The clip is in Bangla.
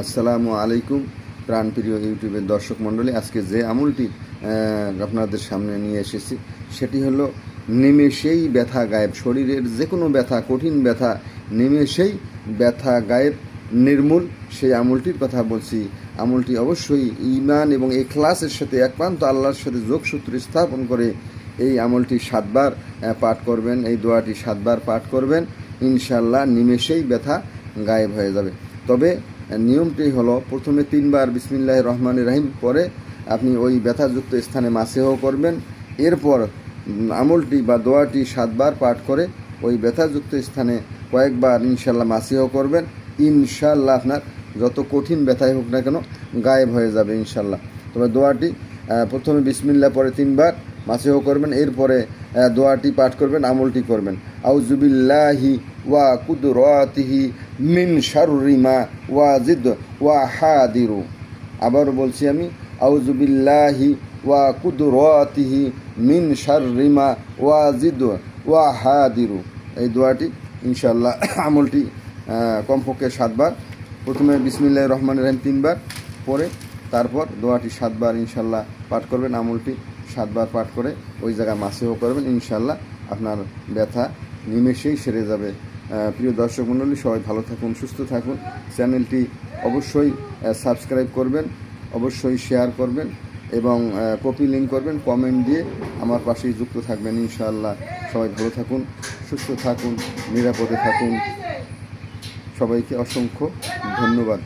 আসসালামু আলাইকুম প্রাণপ্রিয় ইউটিউবের দর্শক মণ্ডলী, আজকে যে আমলটি আপনাদের সামনে নিয়ে এসেছি সেটি হলো নিমেষেই ব্যথা গায়েব। শরীরের যে কোনো ব্যথা, কঠিন ব্যথা নিমেষেই ব্যথা গায়েব, নির্মূল সেই আমলটির কথা বলছি। আমলটি অবশ্যই ঈমান এবং ইখলাসের সাথে একমাত্র আল্লাহর সাথে যোগসূত্র স্থাপন করে এই আমলটি 7 বার পাঠ করবেন। এই দোয়াটি 7 বার পাঠ করবেন, ইনশাল্লাহ নিমেষেই ব্যথা গায়েব হয়ে যাবে। তবে নিয়মটি হলো প্রথমে 3 বার বিসমিল্লাহির রহমানির রহিম পরে আপনি ওই ব্যথাযুক্ত স্থানে মাসেহ করবেন। এরপর আমলটি বা দোয়াটি 7 বার পাঠ করে ওই ব্যথাযুক্ত স্থানে কয়েকবার ইনশাল্লাহ মাসেহ করবেন। ইনশাল্লাহ আপনার যত কঠিন ব্যথাই হোক না কেন গায়েব হয়ে যাবে ইনশাল্লাহ। তবে দোয়াটি প্রথমে বিসমিল্লাহ পরে 3 বার মাসেহ করবেন, এরপরে দোয়াটি পাঠ করবেন, আমলটি করবেন। আউযুবিল্লাহি ওয়া কুদরাতিহি মিন শাররি মা ওয়াজিদ ওয়া হাদিরু। আবার বলছি আমি, আউযুবিল্লাহি ওয়া কুদরাতিহি মিন শাররি মা ওয়াজিদ ওয়া হাদিরু। এই দোয়াটি ইনশাআল্লাহ আমলটি কমপক্ষে 7 বার। প্রথমে বিসমিল্লাহির রহমানির রহিম 3 বার পরে তারপর দোয়াটি 7 বার ইনশাআল্লাহ পাঠ করবেন। আমলটি 7 বার পাঠ করে ওই জায়গায় মাসেহ করবেন, ইনশাআল্লাহ আপনার ব্যথা নিমেষেই সেরে যাবে। প্রিয় দর্শক মণ্ডলী, সবাই ভালো থাকুন, সুস্থ থাকুন। চ্যানেলটি অবশ্যই সাবস্ক্রাইব করবেন, অবশ্যই শেয়ার করবেন এবং কপি লিঙ্ক করবেন, কমেন্ট দিয়ে আমার পাশেই যুক্ত থাকবেন ইনশাআল্লাহ। সবাই ভালো থাকুন, সুস্থ থাকুন, নিরাপদে থাকুন। সবাইকে অসংখ্য ধন্যবাদ।